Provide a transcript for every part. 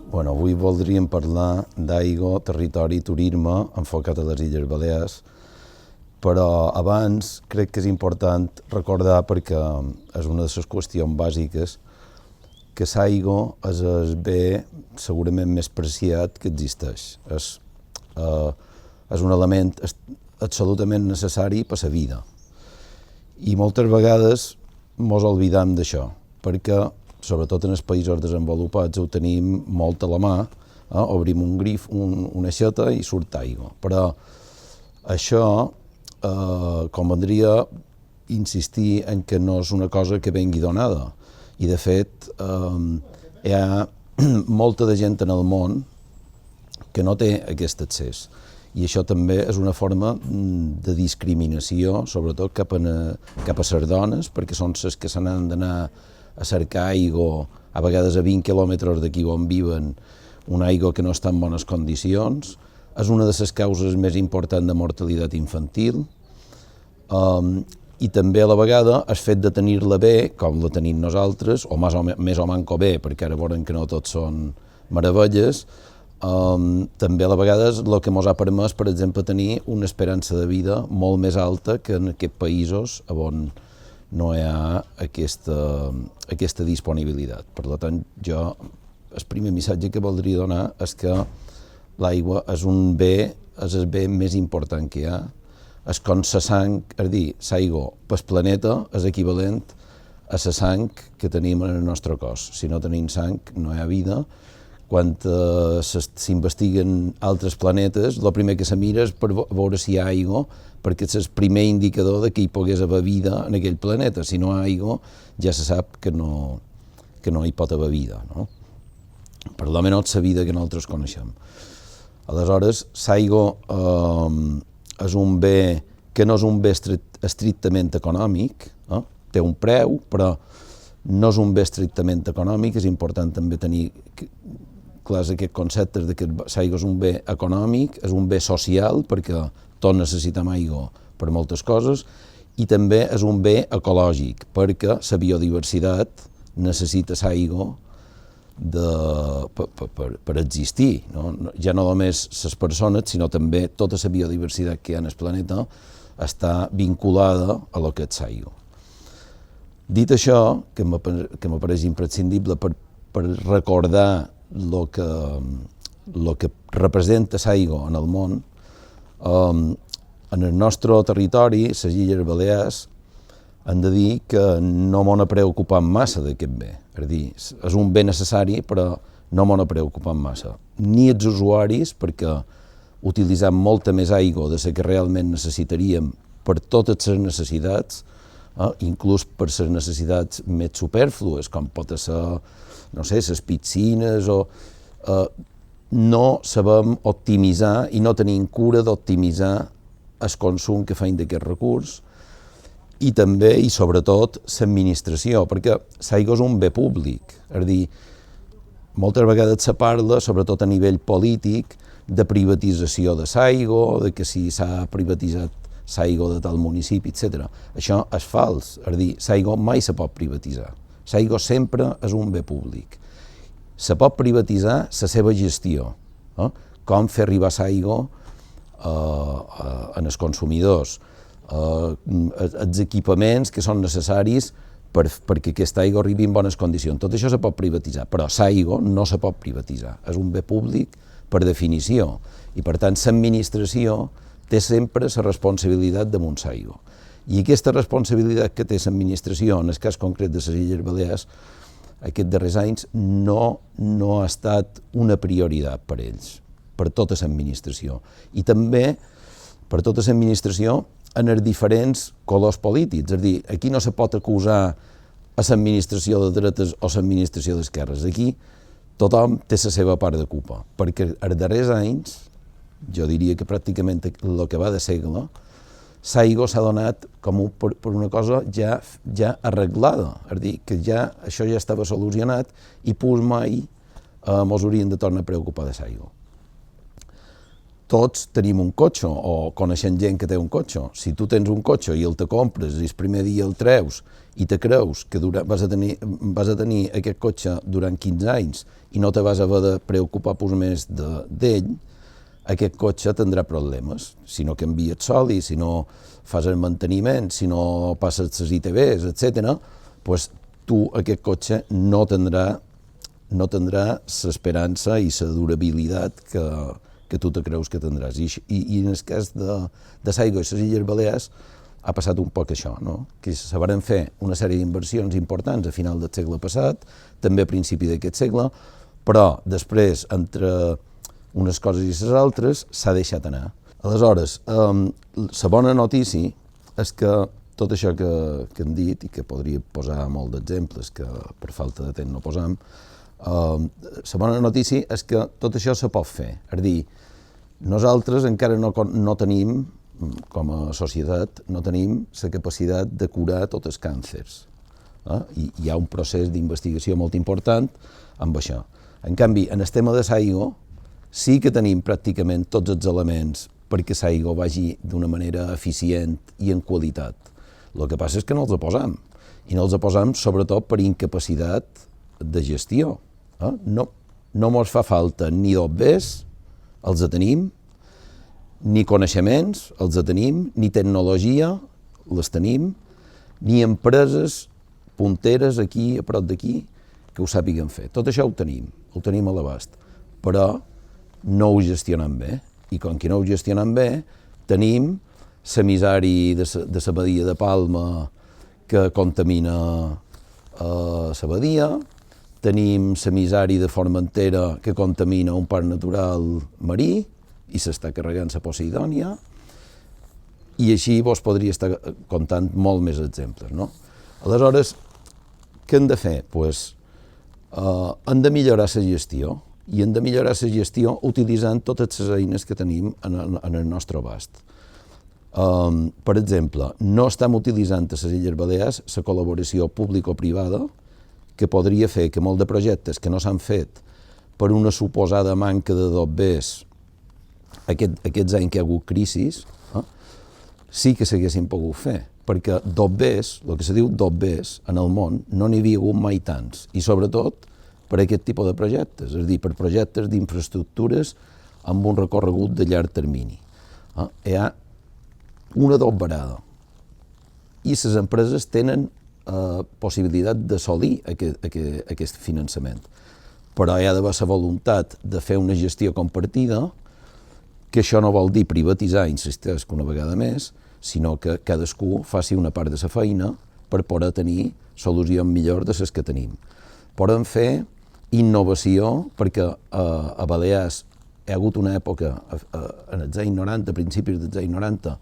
Bueno, avui voldríem parlar d'aigua, territori i turisme enfocat a les Illes Balears, però abans crec que és important recordar, perquè és una de les qüestions bàsiques, que l'aigua és el bé segurament més preciat que existeix. És un element absolutament necessari per a la vida. I moltes vegades ens oblidem d'això, perquè sobretot en els països desenvolupats ho tenim molt a la mà, obrim un grif, una aixeta i surt aigua. Però això convendria insistir en que no és una cosa que vengui donada. I de fet hi ha molta de gent en el món que no té aquest accés. I això també és una forma de discriminació, sobretot cap a les dones, perquè són les que se n'han d'anar a cercar aigua, a vegades a 20 quilòmetres d'aquí on viven, una aigua que no està en bones condicions. És una de les causes més importants de mortalitat infantil. I també a la vegada el fet de tenir-la bé, com la tenim nosaltres, o més o manco bé, perquè ara veurem que no tots són meravelles, també a la vegada és el que ens ha permès, per exemple, tenir una esperança de vida molt més alta que en aquests països on no hi ha aquesta disponibilitat. Per tant, el primer missatge que voldria donar és que l'aigua és el bé més important que hi ha. És com la sang, és a dir, l'aigua pel planeta és equivalent a la sang que tenim en el nostre cos. Si no tenim sang, no hi ha vida. Quan s'investiguen altres planetes, el primer que se mira és per veure si hi ha aigua, perquè és el primer indicador que hi pogués haver vida en aquell planeta. Si no hi ha aigua, ja se sap que no hi pot haver vida, no? Per almenys la vida que nosaltres coneixem. Aleshores, l'aigua és un bé que no és un bé estrictament econòmic, té un preu, però no és un bé estrictament econòmic. És important també tenir clars aquests conceptes de que l'aigua és un bé econòmic, és un bé social, perquè tots necessitem aigua per moltes coses, i també és un bé ecològic, perquè la biodiversitat necessita l'aigua per existir. Ja no només les persones, sinó també tota la biodiversitat que hi ha en el planeta està vinculada a lo que és l'aigua. Dit això, que m'apareix imprescindible per recordar el que representa l'aigua en el món, en el nostre territori, les Illes Balears, hem de dir que no m'ho preocupem massa d'aquest bé. És a dir, és un bé necessari, però no m'ho preocupem massa. Ni els usuaris, perquè utilitzem molta més aigua de la que realment necessitaríem per totes les necessitats, inclús per les necessitats més supèrflues, com pot ser, no sé, les piscines, no sabem optimitzar i no tenim cura d'optimitzar el consum que feim d'aquest recurs, i també, i sobretot, l'administració, perquè l'aigua és un bé públic. És a dir, moltes vegades se parla, sobretot a nivell polític, de privatització de l'aigua, de que si s'ha privatitzat l'aigua de tal municipi, etc. Això és fals. És a dir, l'aigua mai se pot privatitzar. L'aigua sempre és un bé públic. Se pot privatitzar la seva gestió, com fer arribar l'aigua als consumidors, els equipaments que són necessaris perquè aquesta aigua arribi en bones condicions. Tot això se pot privatitzar, però l'aigua no se pot privatitzar. És un bé públic per definició, i per tant l'administració té sempre la responsabilitat damunt l'aigua. I aquesta responsabilitat que té l'administració, en el cas concret de les Illes Balears, aquests darrers anys no ha estat una prioritat per ells, per tota l'administració. I també per tota l'administració en els diferents colors polítics. És a dir, aquí no se pot acusar a l'administració de dretes o l'administració d'esquerres. Aquí tothom té la seva part de culpa, perquè els darrers anys, jo diria que pràcticament el que va de segle, l'aigua s'ha donat com per una cosa ja arreglada. És a dir, que això ja estava solucionat i mai ens hauríem de tornar a preocupar de l'aigua. tots tenim un cotxe o coneixem gent que té un cotxe. Si tu tens un cotxe i el te compres i el primer dia el treus i te creus que vas a tenir aquest cotxe durant 15 anys i no te vas haver de preocupar més d'ell, aquest cotxe tindrà problemes. Si no canvies soli, si no fas el manteniment, si no passes les ITVs, etc., doncs tu aquest cotxe no tindrà l'esperança i la durabilitat que tu te creus que tindràs. I en el cas de Saigo i les Illes Balears ha passat un poc això, no? Que se van fer una sèrie d'inversions importants a final del segle passat, també a principi d'aquest segle, però després, entre unes coses i les altres, s'ha deixat anar. Aleshores, la bona notícia és que tot això que hem dit, i que podria posar molt d'exemples, que per falta de temps no posam, la bona notícia és que tot això se pot fer. És a dir, nosaltres encara no tenim, com a societat, no tenim la capacitat de curar tots els càncers. I hi ha un procés d'investigació molt important amb això. En canvi, en el tema de Saigo, sí que tenim pràcticament tots els elements perquè Saigo vagi d'una manera eficient i en qualitat. El que passa és que no els posam, i no els posam sobretot per incapacitat de gestió. No ens fa falta ni dobbers, els tenim, ni coneixements, els tenim, ni tecnologia, les tenim, ni empreses punteres aquí, a prop d'aquí, que ho sàpiguen fer. Tot això ho tenim a l'abast, però no ho gestionem bé. I com que no ho gestionem bé, tenim l'emissari de la badia de Palma que contamina la badia, tenim l'emissari de Formentera que contamina un parc natural marí i s'està carregant la Poseidònia, i així vos podria estar contant molt més exemples, no? Aleshores, què hem de fer? Hem de millorar la gestió, i hem de millorar la gestió utilitzant totes les eines que tenim en el nostre abast. Per exemple, no estem utilitzant a les Illes Balears la col·laboració público-privada, que podria fer que molts de projectes que no s'han fet per una suposada manca de dobbers aquests anys que hi ha hagut crisis, sí que s'haguessin pogut fer, perquè dobbers, el que se diu dobbers en el món, no n'hi havia hagut mai tants, i sobretot per aquest tipus de projectes, és a dir, per projectes d'infraestructures amb un recorregut de llarg termini. Hi ha una dobberada, i les empreses tenen possibilitat d'assolir aquest finançament, però hi ha d'haver la voluntat de fer una gestió compartida, que això no vol dir privatitzar, insistesc una vegada més, sinó que cadascú faci una part de la feina per poder tenir solucions millors de les que tenim. Podem fer innovació, perquè a Balears hi ha hagut una època, en els anys 90, principis dels anys 90,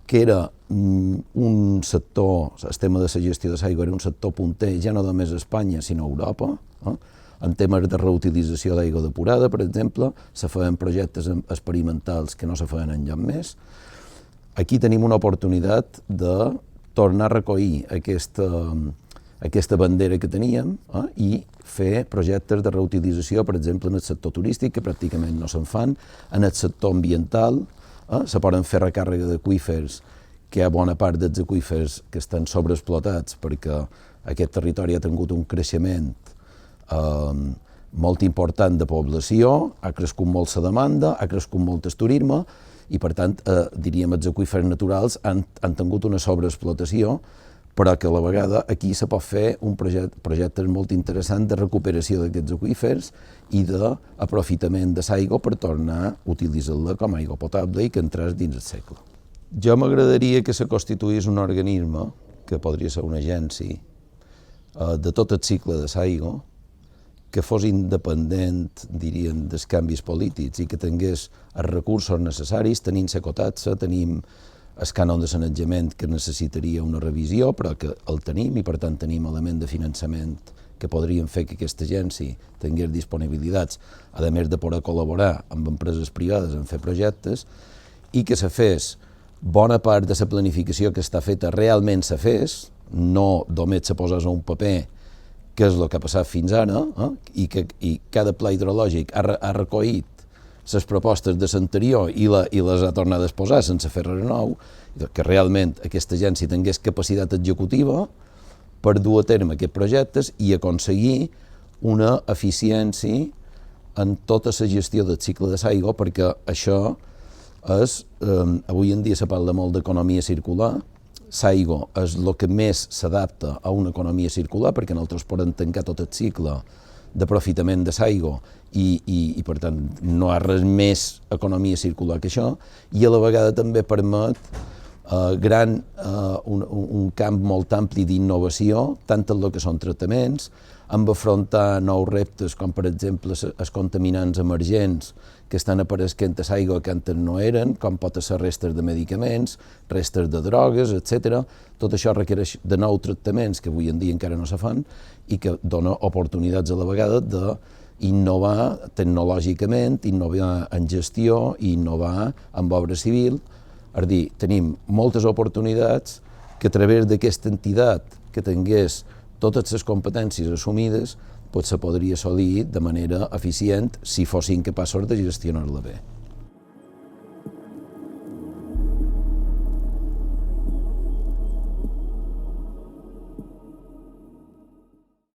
que era un sector, el tema de la gestió de l'aigua era un sector punter, ja no només a Espanya, sinó a Europa. En temes de reutilització d'aigua depurada, per exemple, se feien projectes experimentals que no se feien enlloc més. Aquí tenim una oportunitat de tornar a recollir aquesta bandera que teníem i fer projectes de reutilització, per exemple, en el sector turístic, que pràcticament no se'n fan, en el sector ambiental, se poden fer recàrrega d'aqüífers, que hi ha bona part dels aqüífers que estan sobreexplotats perquè aquest territori ha tingut un creixement molt important de població, ha crescut molt la demanda, ha crescut molt el turisme, i per tant, diríem, els aqüífers naturals han tingut una sobreexplotació, però que a la vegada aquí se pot fer un projecte molt interessant de recuperació d'aquests aqüífers i d'aprofitament de l'aigua per tornar a utilitzar-la com a aigua potable i que entrés dins el segle. Jo m'agradaria que se constituís un organisme, que podria ser una agència, de tot el cicle de l'aigua, que fos independent, diríem, dels canvis polítics i que tingués els recursos necessaris, tenint la cotatxa, tenim el cànon de sanejament que necessitaria una revisió, però que el tenim i per tant tenim element de finançament que podrien fer que aquesta agència tingués disponibilitats, a més de poder col·laborar amb empreses privades en fer projectes, i que se fes bona part de la planificació que està feta realment se fes, no només se posés a un paper, que és el que ha passat fins ara, i cada pla hidrològic ha recollit les propostes de l'anterior i les ha tornat a posar sense fer res nou, que realment aquesta agència tingués capacitat executiva per dur a terme aquests projectes i aconseguir una eficiència en tota la gestió del cicle de l'aigua, perquè això és, avui en dia se parla molt d'economia circular, l'aigua és el que més s'adapta a una economia circular, perquè nosaltres podem tancar tot el cicle d'aprofitament de l'aigua i per tant no hi ha res més economia circular que això, i a la vegada també permet un camp molt ampli d'innovació, tant en el que són tractaments, amb afrontar nous reptes, com per exemple els contaminants emergents que estan apareixent a l'aigua que antes no eren, com pot ser restes de medicaments, restes de drogues, etc. Tot això requereix de nous tractaments que avui en dia encara no se fan i que dona oportunitats a la vegada d'innovar tecnològicament, innovar en gestió i innovar en obra civil. És a dir, tenim moltes oportunitats que a través d'aquesta entitat que tingués totes les competències assumides potser podria assolir de manera eficient si fossin capaços de gestionar-la bé.